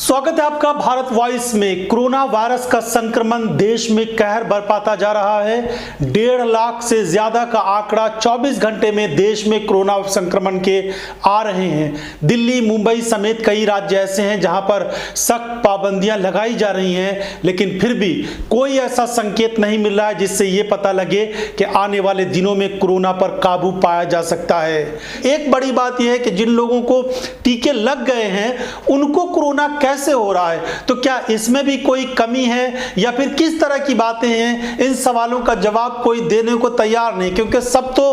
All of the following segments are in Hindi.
स्वागत है आपका भारत वॉइस में। कोरोना वायरस का संक्रमण देश में कहर बरपाता जा रहा है। 1.5 लाख से ज्यादा का आंकड़ा 24 घंटे में देश में कोरोना संक्रमण के आ रहे हैं। दिल्ली, मुंबई समेत कई राज्य ऐसे हैं जहां पर सख्त पाबंदियां लगाई जा रही हैं, लेकिन फिर भी कोई ऐसा संकेत नहीं मिल रहा है जिससे ये पता लगे कि आने वाले दिनों में कोरोना पर काबू पाया जा सकता है। एक बड़ी बात यह है कि जिन लोगों को टीके लग गए हैं उनको कोरोना कैसे हो रहा है, तो क्या इसमें भी कोई कमी है या फिर किस तरह की बातें हैं? इन सवालों का जवाब कोई देने को तैयार नहीं, क्योंकि सब तो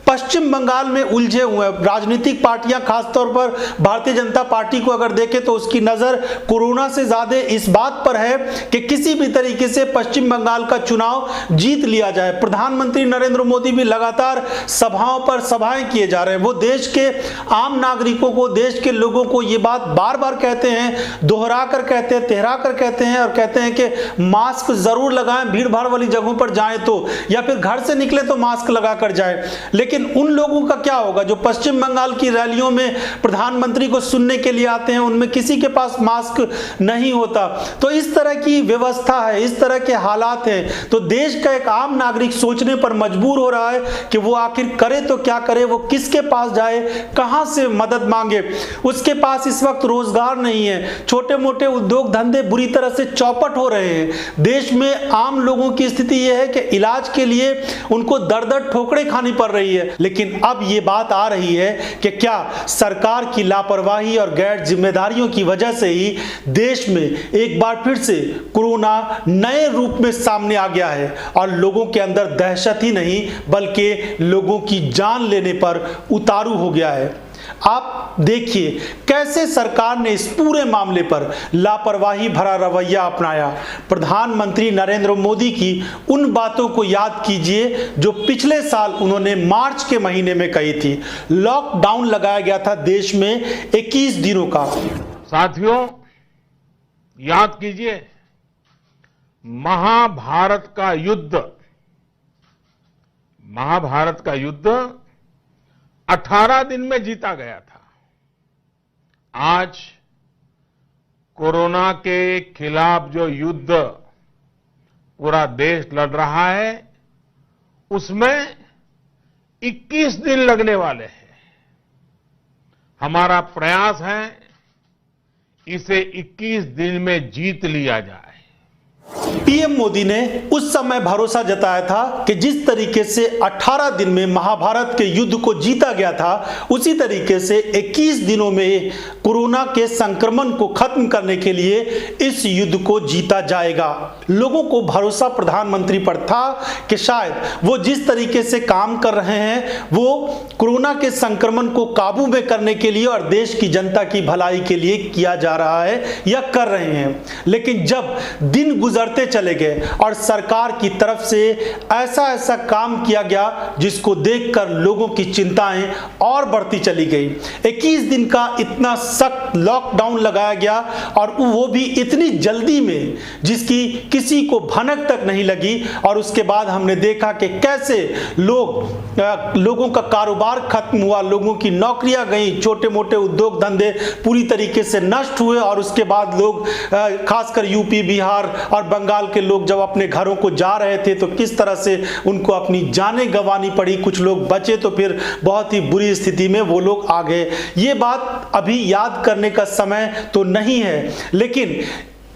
पश्चिम बंगाल में उलझे हुए हैं। राजनीतिक पार्टियां, खासतौर पर भारतीय जनता पार्टी को अगर देखें तो उसकी नजर कोरोना से ज्यादा इस बात पर है कि किसी भी तरीके से पश्चिम बंगाल का चुनाव जीत लिया जाए। प्रधानमंत्री नरेंद्र मोदी भी लगातार सभाओं पर सभाएं किए जा रहे हैं। वो देश के आम नागरिकों को, देश के लोगों को ये बात बार बार कहते हैं, दोहरा कर कहते हैं, तेहरा कर कहते हैं और कहते हैं कि मास्क जरूर लगाएं, भीड़ भाड़ वाली जगहों पर जाएं तो, या फिर घर से निकले तो मास्क लगा कर जाएं। लेकिन उन लोगों का क्या होगा जो पश्चिम बंगाल की रैलियों में प्रधानमंत्री को सुनने के लिए आते हैं? उनमें किसी के पास मास्क नहीं होता। तो इस तरह की व्यवस्था है, इस तरह के हालात हैं, तो देश का एक आम नागरिक सोचने पर मजबूर हो रहा है कि वो आखिर करे तो क्या करे, वो किसके पास जाए, कहां से मदद मांगे। उसके पास इस वक्त रोजगार नहीं है, छोटे मोटे उद्योग धंधे बुरी तरह से चौपट हो रहे हैं। देश में आम लोगों की स्थिति यह है कि इलाज के लिए उनको दर दर ठोकरें खानी पड़ रही है। लेकिन अब यह बात आ रही है कि क्या सरकार की लापरवाही और गैर जिम्मेदारियों की वजह से ही देश में एक बार फिर से कोरोना नए रूप में सामने आ गया है और लोगों के अंदर दहशत ही नहीं बल्कि लोगों की जान लेने पर उतारू हो गया है। आप देखिए कैसे सरकार ने इस पूरे मामले पर लापरवाही भरा रवैया अपनाया। प्रधानमंत्री नरेंद्र मोदी की उन बातों को याद कीजिए जो पिछले साल उन्होंने मार्च के महीने में कही थी। लॉकडाउन लगाया गया था देश में 21 दिनों का। साथियों, याद कीजिए, महाभारत का युद्ध 18 दिन में जीता गया था। आज कोरोना के खिलाफ जो युद्ध पूरा देश लड़ रहा है उसमें 21 दिन लगने वाले हैं। हमारा प्रयास है इसे 21 दिन में जीत लिया जाए। पीएम मोदी ने उस समय भरोसा जताया था कि जिस तरीके से 18 दिन में महाभारत के युद्ध को जीता गया था उसी तरीके से 21 दिनों में कोरोना के संक्रमण को खत्म करने के लिए इस युद्ध को जीता जाएगा। लोगों को भरोसा प्रधानमंत्री पर था कि शायद वो जिस तरीके से काम कर रहे हैं वो कोरोना के संक्रमण को काबू में करने के लिए और देश की जनता की भलाई के लिए किया जा रहा है या कर रहे हैं। लेकिन जब दिन गुजरते चले गए और सरकार की तरफ से ऐसा काम किया गया जिसको देखकर लोगों की चिंताएं और बढ़ती चली गई। 21 दिन का इतना सख्त लॉकडाउन लगाया गया और वो भी इतनी जल्दी में जिसकी किसी को भनक तक नहीं लगी। और उसके बाद हमने देखा कि कैसे लोगों का कारोबार खत्म हुआ, लोगों की नौकरियां गई, छोटे मोटे उद्योग धंधे पूरी तरीके से नष्ट हुए। और उसके बाद लोग, खासकर यूपी, बिहार और बंगाल के लोग जब अपने घरों को जा रहे थे तो किस तरह से उनको अपनी जानें गंवानी पड़ी। कुछ लोग बचे तो फिर बहुत ही बुरी स्थिति में वो लोग आ गए। ये बात अभी याद करने का समय तो नहीं है, लेकिन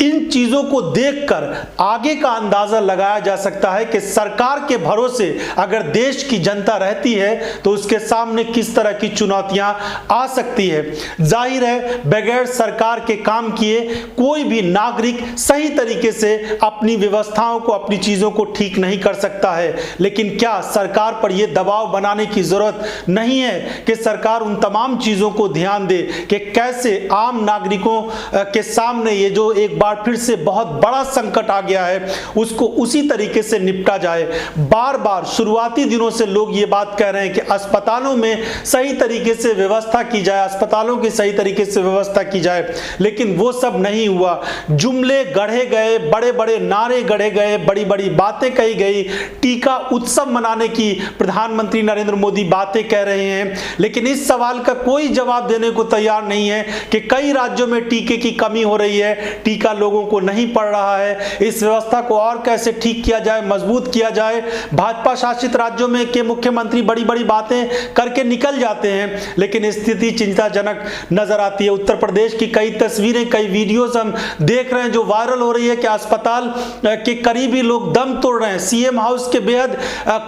इन चीजों को देखकर आगे का अंदाजा लगाया जा सकता है कि सरकार के भरोसे अगर देश की जनता रहती है तो उसके सामने किस तरह की चुनौतियां आ सकती है। जाहिर है बगैर सरकार के काम किए कोई भी नागरिक सही तरीके से अपनी व्यवस्थाओं को, अपनी चीजों को ठीक नहीं कर सकता है। लेकिन क्या सरकार पर यह दबाव बनाने की जरूरत नहीं है कि सरकार उन तमाम चीजों को ध्यान दे कि कैसे आम नागरिकों के सामने ये जो एक बार फिर से बहुत बड़ा संकट आ गया है, उसको उसी तरीके से निपटा जाए। बार बार शुरुआती दिनों से लोग ये बात कह रहे हैं कि अस्पतालों में सही तरीके से व्यवस्था की जाए, अस्पतालों की सही तरीके से व्यवस्था की जाए, लेकिन वो सब नहीं हुआ। जुमले गढ़े गए, बड़े बड़े नारे गढ़े गए, बड़ी बड़ी बातें कही गई, टीका उत्सव मनाने की प्रधानमंत्री नरेंद्र मोदी बातें कह रहे हैं, लेकिन इस सवाल का कोई जवाब देने को तैयार नहीं है कि कई राज्यों में टीके की कमी हो रही है, टीका लोगों को नहीं पड़ रहा है, इस व्यवस्था को और कैसे ठीक किया जाए, मजबूत किया जाए। भाजपा शासित राज्यों में के मुख्यमंत्री बड़ी बड़ी बातें करके निकल जाते हैं, लेकिन स्थिति चिंताजनक नजर आती है। उत्तर प्रदेश की कई तस्वीरें, कई वीडियोस हम देख रहे हैं जो वायरल हो रही है कि अस्पताल के करीबी लोग दम तोड़ रहे हैं, सीएम हाउस के बेहद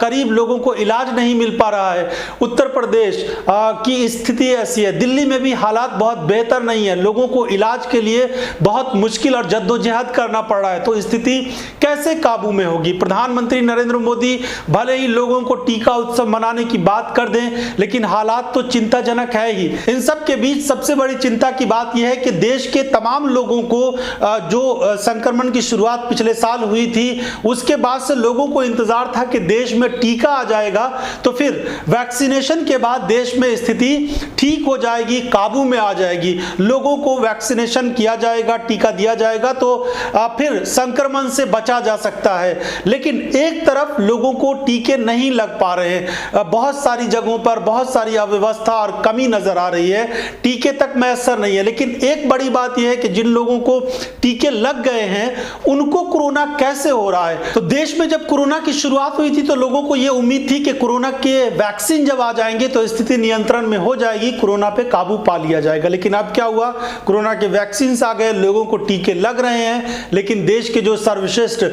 करीब लोगों को इलाज नहीं मिल पा रहा है। उत्तर प्रदेश की स्थिति ऐसी है, दिल्ली में भी हालात बहुत बेहतर नहीं है, लोगों को इलाज के लिए बहुत मुश्किल और जद्दोजहद करना पड़ रहा है। तो स्थिति कैसे काबू में होगी? प्रधानमंत्री नरेंद्र मोदी भले ही लोगों को टीका उत्सव मनाने की बात कर दें, लेकिन हालात तो चिंताजनक है ही। इन सब के बीच सबसे बड़ी चिंता की बात यह है कि देश के तमाम लोगों को जो संक्रमण की शुरुआत पिछले साल हुई थी, उसके बाद से लोगों को इंतजार था कि देश में टीका आ जाएगा तो फिर वैक्सीनेशन के बाद देश में स्थिति ठीक हो जाएगी, काबू में आ जाएगी, लोगों को वैक्सीनेशन किया जाएगा, टीका दिया जाएगा तो फिर संक्रमण से बचा जा सकता है। लेकिन एक तरफ लोगों को टीके नहीं लग पा रहे हैं, बहुत सारी जगहों पर बहुत सारी अव्यवस्था और कमी नजर आ रही है, टीके तक मैसर नहीं है। लेकिन एक बड़ी बात यह है कि जिन लोगों को टीके लग गए हैं उनको कोरोना कैसे हो रहा है? तो देश में जब कोरोना की शुरुआत हुई थी तो लोगों को यह उम्मीद थी कि कोरोना के वैक्सीन जब आ जाएंगे तो स्थिति नियंत्रण में हो जाएगी, कोरोना पे काबू पा लिया जाएगा। लेकिन अब क्या हुआ? कोरोना के वैक्सीन आ गए, लोगों को टीके लग रहे हैं, लेकिन देश के जो सर्वश्रेष्ठ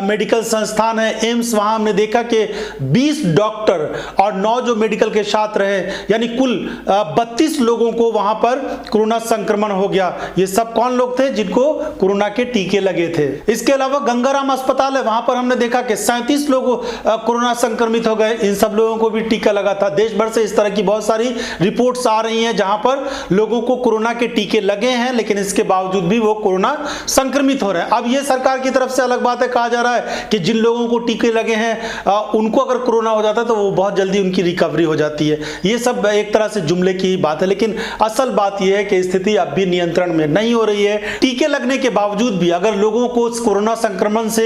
मेडिकल संस्थान है एम्स, वहां हमने देखा कि 20 डॉक्टर और 9 जो मेडिकल के छात्र हैं, यानी कुल 32 लोगों को वहां पर कोरोना संक्रमण हो गया। ये सब कौन लोग थे? जिनको कोरोना के टीके लगे थे। इसके अलावा गंगाराम अस्पताल है, वहां पर हमने देखा कि 37 लोग कोरोना संक्रमित हो गए, इन सब लोगों को भी टीका लगा था। देश भर से इस तरह की बहुत सारी रिपोर्ट्स आ रही हैं जहां पर लोगों को कोरोना के टीके लगे हैं, लेकिन इसके बावजूद भी वो कोरोना संक्रमित हो रहे हैं। अब ये सरकार की तरफ से अलग बात है, कहा जा रहा है कि जिन लोगों को टीके लगे हैं उनको अगर कोरोना हो जाता है तो वो बहुत जल्दी उनकी रिकवरी हो जाती है। ये सब एक तरह से जुमले की ही बात है, लेकिन असल बात यह है कि स्थिति अब भी नियंत्रण में नहीं हो रही है। टीके लगने के बावजूद भी अगर लोगों को कोरोना संक्रमण से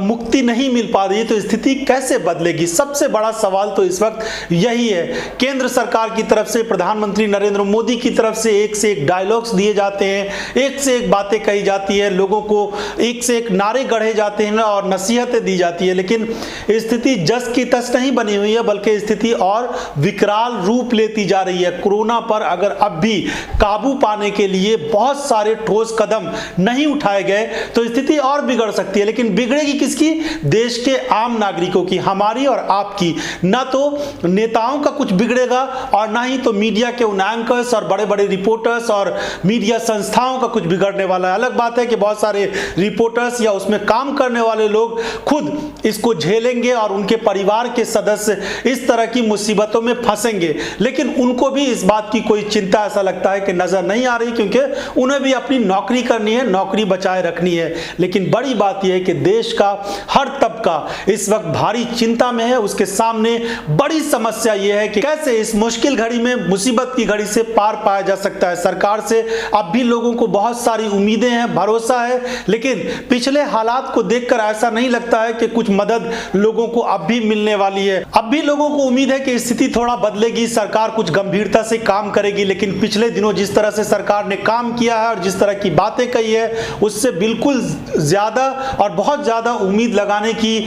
मुक्ति नहीं मिल पा रही तो स्थिति कैसे बदलेगी? सबसे बड़ा सवाल तो इस वक्त यही है। केंद्र सरकार की तरफ से, प्रधानमंत्री नरेंद्र मोदी की तरफ से एक डायलॉग्स दिए जाते हैं, एक से एक बातें कही जाती है, लोगों को एक से एक नारे गढ़े जाते हैं और नसीहतें दी जाती है, लेकिन स्थिति जस की तस नहीं बनी हुई है, बल्कि स्थिति और विकराल रूप लेती जा रही है। कोरोना पर अगर अब भी काबू पाने के लिए बहुत सारे ठोस कदम नहीं उठाए गए तो स्थिति और बिगड़ सकती है। लेकिन बिगड़ेगी किसकी? देश के आम नागरिकों की, हमारी और आपकी। ना तो नेताओं का कुछ बिगड़ेगा और ना ही तो मीडिया के उन एंकर्स और बड़े बड़े रिपोर्टर्स और मीडिया संस्थाओं का कुछ बिगड़ने वाला है। अलग बात है कि बहुत सारे रिपोर्टर्स या उसमें काम करने वाले लोग खुद इसको झेलेंगे और उनके परिवार के सदस्य इस तरह की मुसीबतों में फंसेंगे, लेकिन उनको भी इस बात की कोई चिंता ऐसा लगता है कि नजर नहीं आ रही, क्योंकि उन्हें भी अपनी नौकरी करनी है, नौकरी बचाए रखनी है। लेकिन बड़ी बात यह है कि देश का हर तबका इस वक्त भारी चिंता में है। उसके सामने बड़ी समस्या यह है कि कैसे इस मुश्किल घड़ी में, मुसीबत की घड़ी से पार पाया जा सकता है। सरकार से अब भी लोगों को बहुत सारी उम्मीदें हैं, भरोसा है, लेकिन पिछले हालात को देखकर ऐसा नहीं लगता है कि कुछ मदद लोगों को अब भी मिलने वाली है। अब भी लोगों को उम्मीद है कि स्थिति थोड़ा बदलेगी, सरकार कुछ गंभीरता से काम करेगी, लेकिन पिछले दिनों जिस तरह से सरकार ने काम किया है और जिस तरह की बातें कही है उससे बिल्कुल ज्यादा और बहुत ज्यादा उम्मीद लगाने की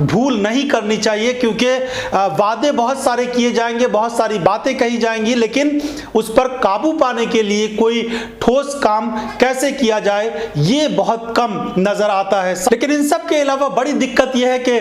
भूल नहीं करनी चाहिए, क्योंकि वादे बहुत सारे किए जाएंगे, बहुत सारी बातें कही जाएंगी, लेकिन उस पर काबू पाने के लिए कोई ठोस काम कैसे किया जाए ये बहुत कम नजर आता है। लेकिन इन सब के अलावा बड़ी दिक्कत यह है कि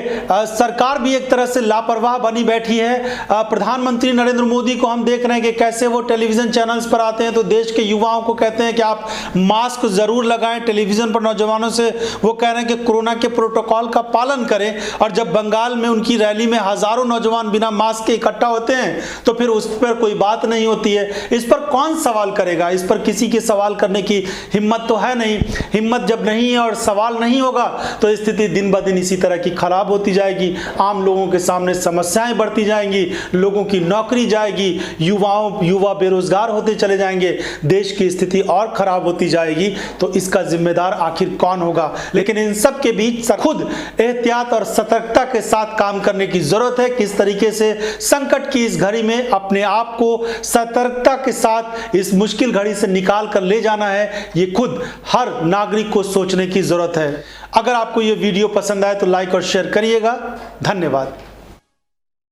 सरकार भी एक तरह से लापरवाह बनी बैठी है। प्रधानमंत्री नरेंद्र मोदी को हम देख रहे हैं कि कैसे वो टेलीविजन चैनल्स पर आते हैं तो देश के युवाओं को कहते हैं कि आप मास्क जरूर लगाएं, टेलीविजन पर नौजवानों से वो कह रहे हैं कि कोरोना के प्रोटोकॉल का पालन करें, और जब बंगाल में उनकी रैली में हजारों नौजवान बिना मास्क के इकट्ठा होते हैं तो फिर उस पर कोई बात नहीं होती है। इस पर कौन सवाल करेगा? इस पर किसी के सवाल करने की हिम्मत तो है नहीं। हिम्मत जब नहीं है और सवाल नहीं होगा तो स्थिति दिन ब दिन इसी तरह की खराब होती जाएगी। आम लोगों के सामने समस्याएं बढ़ती जाएंगी, लोगों की नौकरी जाएगी, युवा बेरोजगार होते चले जाएंगे, देश की स्थिति और खराब होती जाएगी। तो इसका जिम्मेदार आखिर कौन होगा? लेकिन इन सब के बीच खुद एहतियात और सतर्कता के साथ काम करने की जरूरत है। किस तरीके से संकट की इस घड़ी में अपने आप को सतर्कता के साथ इस मुश्किल घड़ी से निकाल कर ले जाना है, ये खुद हर नागरिक को सोचने की जरूरत है। अगर आपको ये वीडियो पसंद आए तो लाइक और शेयर करिएगा। धन्यवाद।